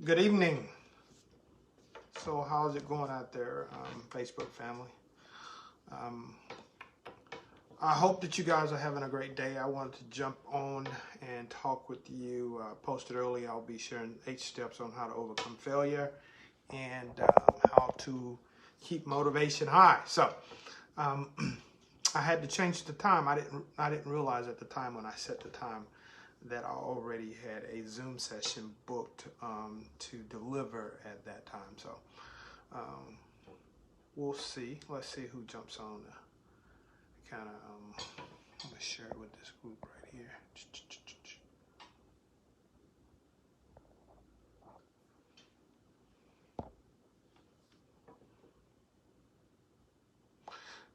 Good evening. So how's it going out there, Facebook family? Um, I hope that you guys are having a great day. I wanted to jump on and talk with you. Posted earlier, I'll be sharing 8 steps on how to overcome failure and how to keep motivation high. So um, I had to change the time. I didn't realize at the time when I set the time that I already had a Zoom session booked to deliver at that time. So um, we'll see. Let's see who jumps on. Kind of, I'm gonna share it with this group right here.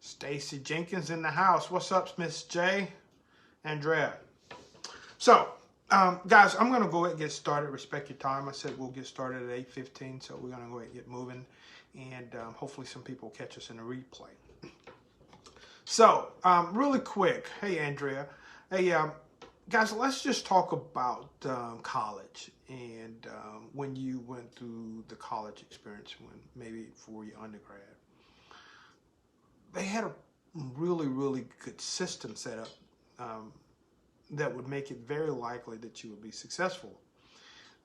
Stacy Jenkins in the house. What's up, Miss J? Andrea. So, guys, I'm gonna go ahead and get started. Respect your time. I said we'll get started at 8:15, so we're gonna go ahead and get moving, and hopefully some people catch us in the replay. So, really quick. Hey, Andrea. Hey, guys, let's just talk about college and when you went through the college experience, when maybe for your undergrad. They had a really, really good system set up that would make it very likely that you would be successful.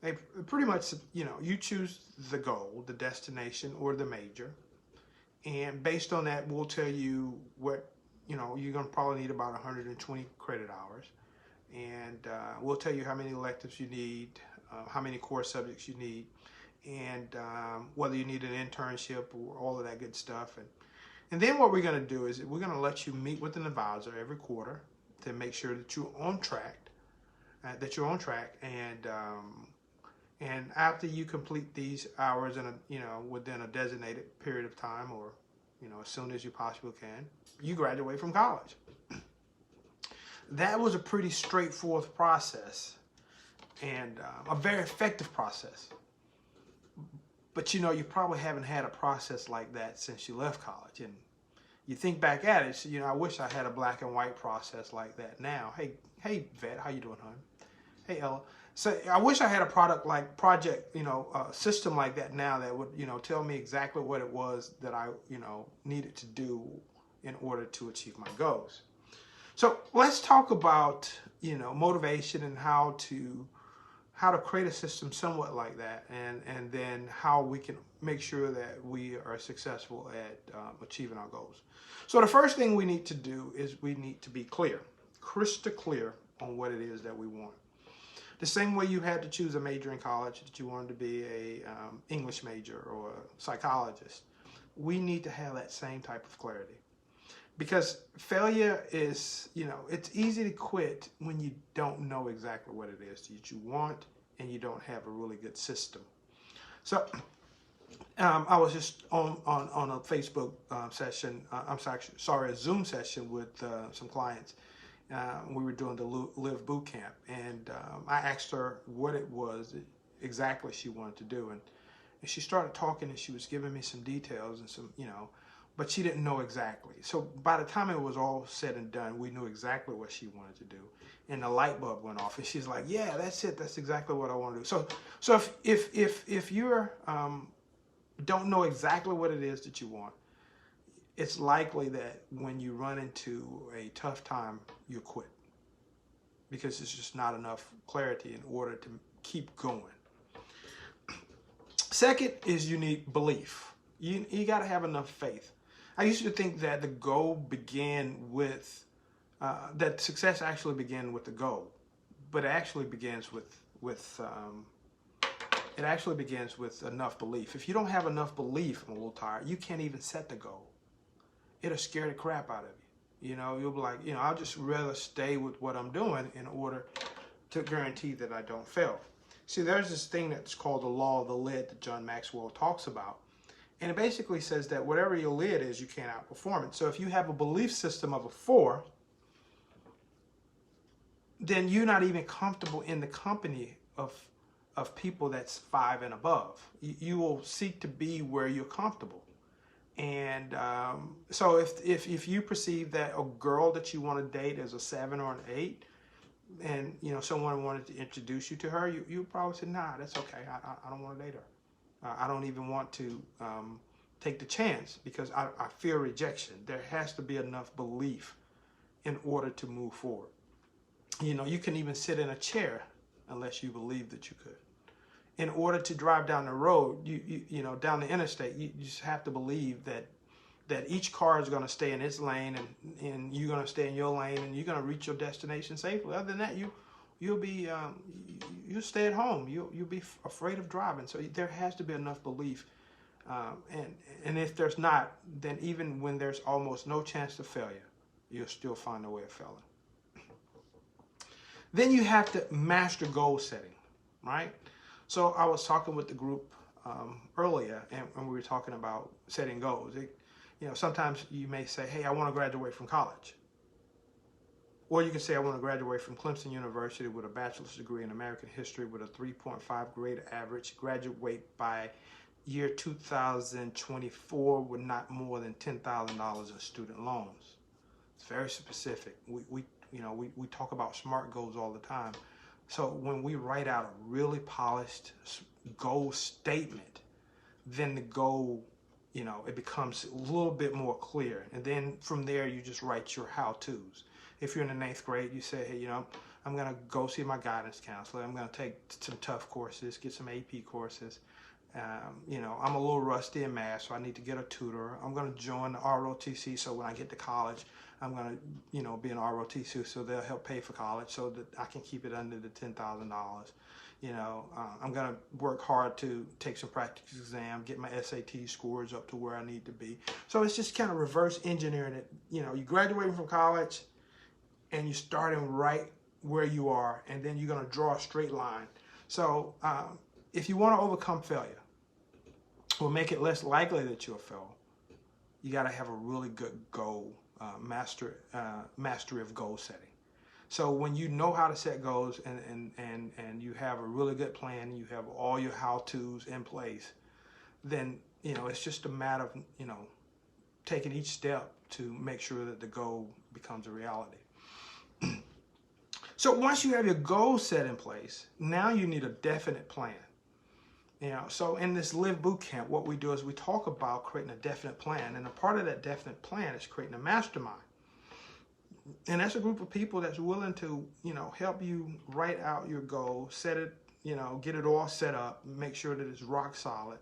They pretty much, you choose the goal, the destination, or the major. And based on that, we'll tell you what, you're going to probably need about 120 credit hours. And we'll tell you how many electives you need, how many core subjects you need, and whether you need an internship or all of that good stuff. And then what we're going to do is we're going to let you meet with an advisor every quarter to make sure that you're on track, and after you complete these hours in within a designated period of time, or as soon as you possibly can, you graduate from college. That was a pretty straightforward process and a very effective process. But you probably haven't had a process like that since you left college. And you think back at it, so, I wish I had a black and white process like that now. Hey, Vet, how you doing, hon? Hey, Ella. So I wish I had a system like that now that would, tell me exactly what it was that I, needed to do in order to achieve my goals. So let's talk about, motivation and how to create a system somewhat like that, and then how we can make sure that we are successful at achieving our goals. So the first thing we need to do is we need to be clear, crystal clear on what it is that we want. The same way you had to choose a major in college, that you wanted to be a English major or a psychologist, we need to have that same type of clarity. Because failure is, it's easy to quit when you don't know exactly what it is that you want and you don't have a really good system. So I was just on a Facebook session, a Zoom session with some clients. We were doing the Live Boot Camp, and I asked her what it was exactly she wanted to do. And she started talking, and she was giving me some details and some, but she didn't know exactly. So by the time it was all said and done, we knew exactly what she wanted to do. And the light bulb went off, and she's like, "Yeah, that's it. That's exactly what I want to do." So if you're don't know exactly what it is that you want, it's likely that when you run into a tough time, you quit, because there's just not enough clarity in order to keep going. Second is you need belief. You got to have enough faith. I used to think that the goal began with, that success actually began with the goal, but it actually begins with enough belief. If you don't have enough belief, I'm a little tired, you can't even set the goal. It'll scare the crap out of you. You'll be like, I'll just rather stay with what I'm doing in order to guarantee that I don't fail. See, there's this thing that's called the law of the lid that John Maxwell talks about. And it basically says that whatever your lid is, you can't outperform it. So if you have a belief system of a 4, then you're not even comfortable in the company of people that's 5 and above. You will seek to be where you're comfortable. And so if you perceive that a girl that you want to date is a 7 or an 8, and someone wanted to introduce you to her, you probably say, nah, that's okay. I don't want to date her. I don't even want to take the chance because I fear rejection. There has to be enough belief in order to move forward. You can even sit in a chair unless you believe that you could. In order to drive down the road, down the interstate, you just have to believe that each car is going to stay in its lane, and you're going to stay in your lane, and you're going to reach your destination safely. Other than that, you'll stay at home. You'll be afraid of driving. So there has to be enough belief, and if there's not, then even when there's almost no chance of failure, you'll still find a way of failing. Then you have to master goal setting, right? So I was talking with the group earlier, and we were talking about setting goals. Sometimes you may say, hey, I want to graduate from college. Or you can say, I want to graduate from Clemson University with a bachelor's degree in American history with a 3.5 grade average, graduate by year 2024 with not more than $10,000 in student loans. It's very specific. We talk about SMART goals all the time. So when we write out a really polished goal statement, then the goal, it becomes a little bit more clear. And then from there, you just write your how-tos. If you're in the 9th grade, you say, hey, I'm going to go see my guidance counselor. I'm going to take some tough courses, get some AP courses. I'm a little rusty in math, so I need to get a tutor. I'm going to join the ROTC, so when I get to college, I'm going to, be an ROTC, so they'll help pay for college so that I can keep it under the $10,000. I'm going to work hard to take some practice exam, get my SAT scores up to where I need to be. So it's just kind of reverse engineering it. You're graduating from college and you're starting right where you are, and then you're going to draw a straight line. So if you want to overcome failure or make it less likely that you'll fail, you got to have a really good goal, mastery of goal setting. So when you know how to set goals and you have a really good plan, you have all your how-tos in place, then, it's just a matter of, taking each step to make sure that the goal becomes a reality. So once you have your goal set in place, now you need a definite plan. So in this Live Bootcamp, what we do is we talk about creating a definite plan. And a part of that definite plan is creating a mastermind. And that's a group of people that's willing to, help you write out your goal, set it, get it all set up, make sure that it's rock solid,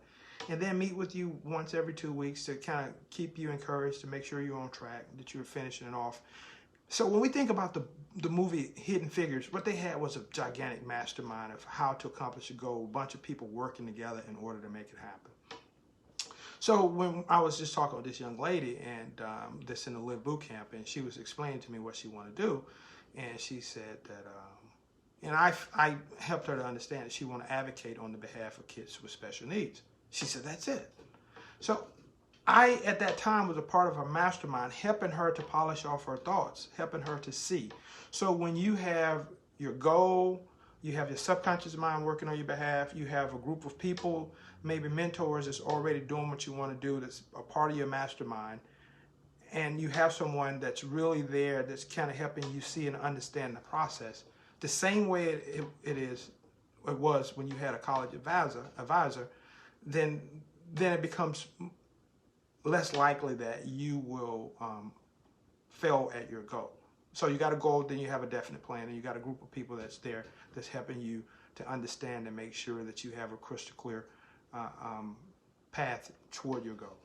and then meet with you once every 2 weeks to kind of keep you encouraged, to make sure you're on track, that you're finishing it off. So when we think about the movie Hidden Figures, what they had was a gigantic mastermind of how to accomplish a goal, a bunch of people working together in order to make it happen. So when I was just talking with this young lady, and this in the Live Bootcamp, and she was explaining to me what she wanted to do, and she said that, and I helped her to understand that she wanted to advocate on the behalf of kids with special needs. She said, that's it. So I, at that time, was a part of her mastermind, helping her to polish off her thoughts, helping her to see. So when you have your goal, you have your subconscious mind working on your behalf, you have a group of people, maybe mentors that's already doing what you want to do, that's a part of your mastermind, and you have someone that's really there that's kind of helping you see and understand the process, the same way it was when you had a college advisor, then it becomes less likely that you will fail at your goal. So you got a goal, then you have a definite plan, and you got a group of people that's there that's helping you to understand and make sure that you have a crystal clear path toward your goal.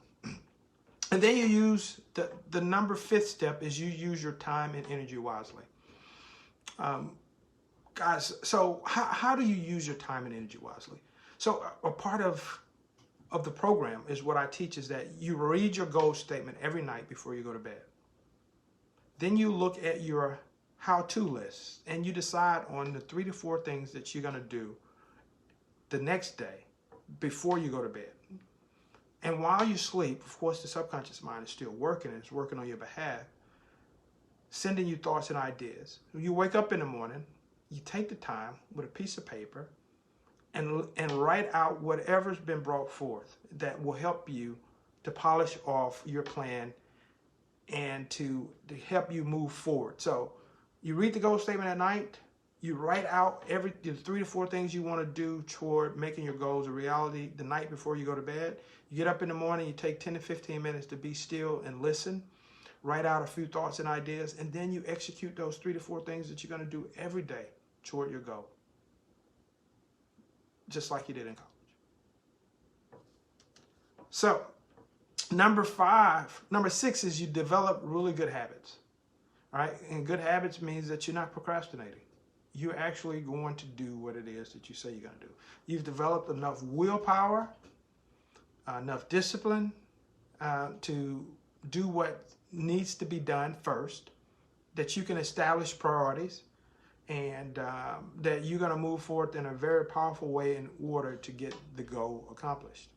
And then you use the number 5th step is you use your time and energy wisely. Guys, so how do you use your time and energy wisely? So a part of the program is what I teach is that you read your goal statement every night before you go to bed. Then you look at your how-to list and you decide on the 3 to 4 things that you're going to do the next day before you go to bed. And while you sleep, of course, the subconscious mind is still working, and it's working on your behalf, sending you thoughts and ideas. When you wake up in the morning, you take the time with a piece of paper and write out whatever's been brought forth that will help you to polish off your plan and to help you move forward. So you read the goal statement at night, You write out the 3 to 4 things you want to do toward making your goals a reality the night before you go to bed. You get up in the morning, you take 10 to 15 minutes to be still and listen. Write out a few thoughts and ideas, and then you execute those 3 to 4 things that you're going to do every day toward your goal, just like you did in college. So, number 6 is you develop really good habits. All right, and good habits means that you're not procrastinating. You're actually going to do what it is that you say you're going to do. You've developed enough willpower, enough discipline to do what needs to be done first, that you can establish priorities, and that you're going to move forward in a very powerful way in order to get the goal accomplished.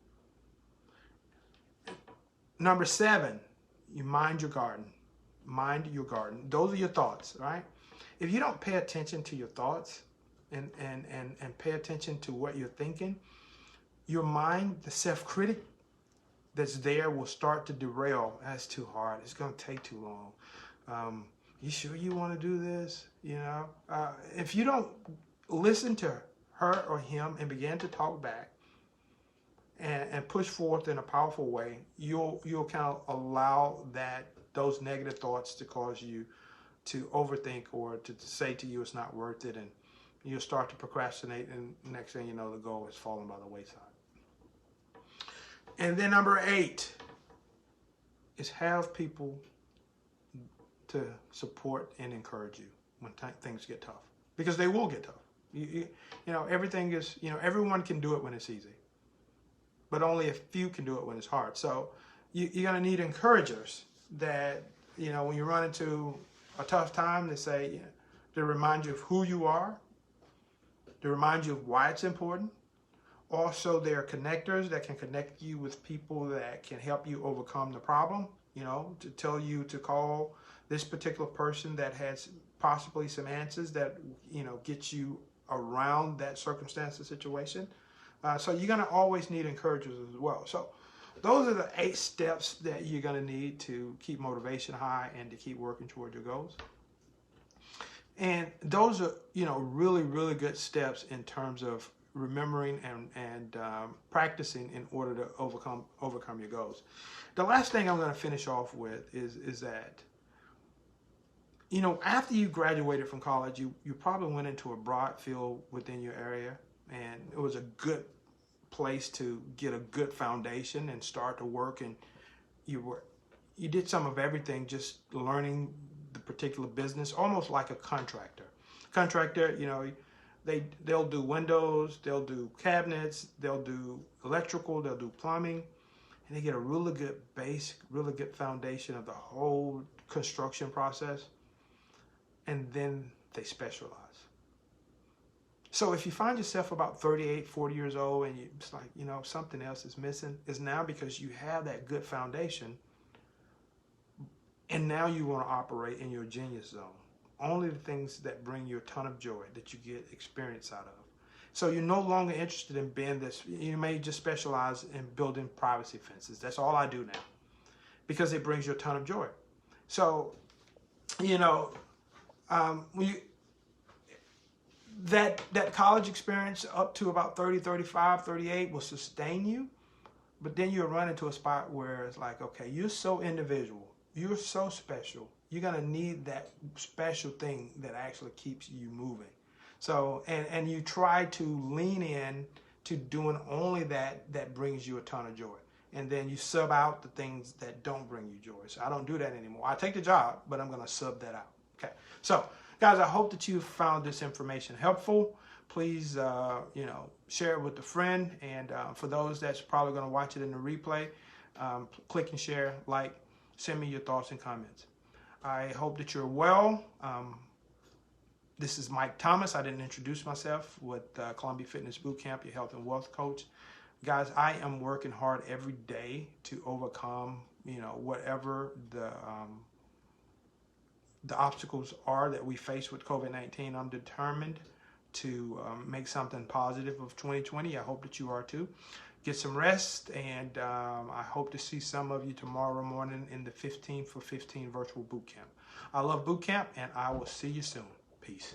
Number 7, you mind your garden. Mind your garden. Those are your thoughts, right? If you don't pay attention to your thoughts and pay attention to what you're thinking, your mind, the self-critic that's there, will start to derail. That's too hard. It's going to take too long. You sure you want to do this? You know, if you don't listen to her or him and begin to talk back and push forth in a powerful way, you'll kind of allow those negative thoughts to cause you to overthink or to say to you it's not worth it, and you'll start to procrastinate, and next thing you know, the goal has fallen by the wayside. And then number 8 is have people to support and encourage you when things get tough, because they will get tough. You know, everything is, you know, everyone can do it when it's easy, but only a few can do it when it's hard. So you're going to need encouragers that, you know, when you run into a tough time, to say, you know, to remind you of who you are, to remind you of why it's important. Also, there are connectors that can connect you with people that can help you overcome the problem, you know, to tell you to call this particular person that has possibly some answers that, you know, get you around that circumstance or situation. So you're going to always need encouragers as well. So those are the 8 steps that you're going to need to keep motivation high and to keep working toward your goals. And those are, you know, really, really good steps in terms of remembering and practicing in order to overcome your goals. The last thing I'm going to finish off with is that, you know, after you graduated from college, you probably went into a broad field within your area, and it was a good place to get a good foundation and start to work, and you did some of everything, just learning the particular business, almost like a contractor. You know, they'll do windows, they'll do cabinets, they'll do electrical, they'll do plumbing, and they get a really good base, really good foundation of the whole construction process, and then they specialize. So if you find yourself about 38, 40 years old and it's like, you know, something else is missing, it's now because you have that good foundation, and now you want to operate in your genius zone. Only the things that bring you a ton of joy, that you get experience out of. So you're no longer interested in being this. You may just specialize in building privacy fences. That's all I do now, because it brings you a ton of joy. So, you know, that college experience up to about 30, 35, 38 will sustain you, but then you'll run into a spot where it's like, okay, you're so individual, you're so special, you're going to need that special thing that actually keeps you moving. So, and you try to lean in to doing only that brings you a ton of joy. And then you sub out the things that don't bring you joy. So I don't do that anymore. I take the job, but I'm going to sub that out. Okay. So, guys, I hope that you found this information helpful. Please, you know, share it with a friend. And for those that's probably going to watch it in the replay, click and share, like, send me your thoughts and comments. I hope that you're well. This is Mike Thomas. I didn't introduce myself, with Columbia Fitness Bootcamp, your health and wealth coach. Guys, I am working hard every day to overcome, you know, whatever the obstacles are that we face with COVID-19. I'm determined to make something positive of 2020. I hope that you are too. Get some rest, and I hope to see some of you tomorrow morning in the 15 for 15 virtual boot camp. I love boot camp, and I will see you soon. Peace.